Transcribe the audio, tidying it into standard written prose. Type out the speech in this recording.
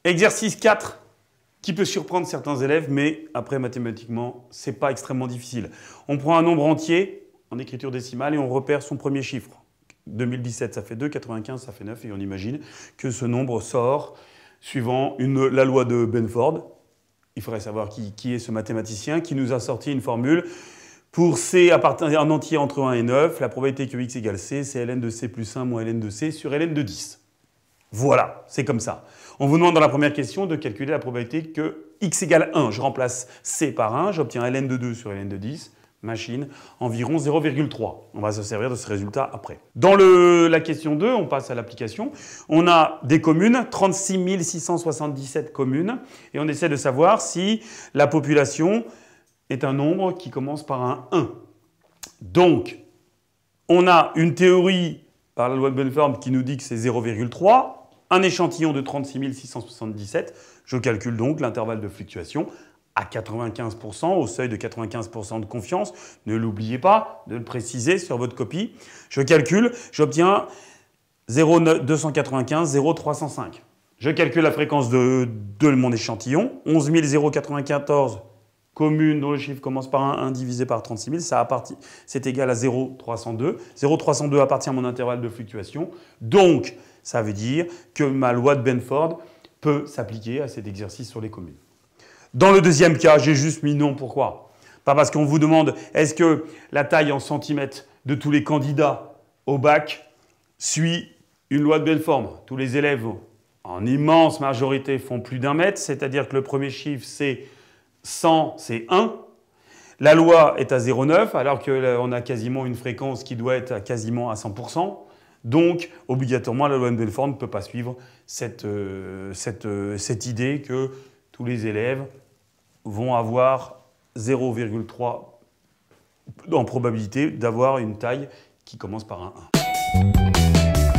Exercice 4, qui peut surprendre certains élèves, mais après mathématiquement, c'est pas extrêmement difficile. On prend un nombre entier en écriture décimale et on repère son premier chiffre. 2017, ça fait 2, 95, ça fait 9, et on imagine que ce nombre sort suivant la loi de Benford. Il faudrait savoir qui est ce mathématicien qui nous a sorti une formule. Pour C appartenant un entier entre 1 et 9, la probabilité que x égale c, c'est ln de c plus 1 moins ln de c sur ln de 10. Voilà, c'est comme ça. On vous demande dans la première question de calculer la probabilité que x égale 1. Je remplace c par 1, j'obtiens ln de 2 sur ln de 10, machine, environ 0,3. On va se servir de ce résultat après. Dans la question 2, on passe à l'application. On a des communes, 36 677 communes, et on essaie de savoir si la population est un nombre qui commence par un 1. Donc, on a une théorie par la loi de Benford qui nous dit que c'est 0,3, un échantillon de 36 677. Je calcule donc l'intervalle de fluctuation à 95%, au seuil de 95% de confiance. Ne l'oubliez pas de le préciser sur votre copie. Je calcule, j'obtiens 0,295, 0,305. Je calcule la fréquence de mon échantillon, 11 094 communes dont le chiffre commence par 1 divisé par 36 000, c'est égal à 0,302. 0,302 appartient à mon intervalle de fluctuation. Donc, ça veut dire que ma loi de Benford peut s'appliquer à cet exercice sur les communes. Dans le deuxième cas, j'ai juste mis non. Pourquoi? Pas parce qu'on vous demande est-ce que la taille en centimètres de tous les candidats au bac suit une loi de Benford. Tous les élèves, en immense majorité, font plus d'1 mètre, c'est-à-dire que le premier chiffre, c'est 100, c'est 1. La loi est à 0,9, alors qu'on a quasiment une fréquence qui doit être quasiment à 100%. Donc, obligatoirement, la loi de Benford ne peut pas suivre cette idée que tous les élèves vont avoir 0,3 en probabilité d'avoir une taille qui commence par un 1.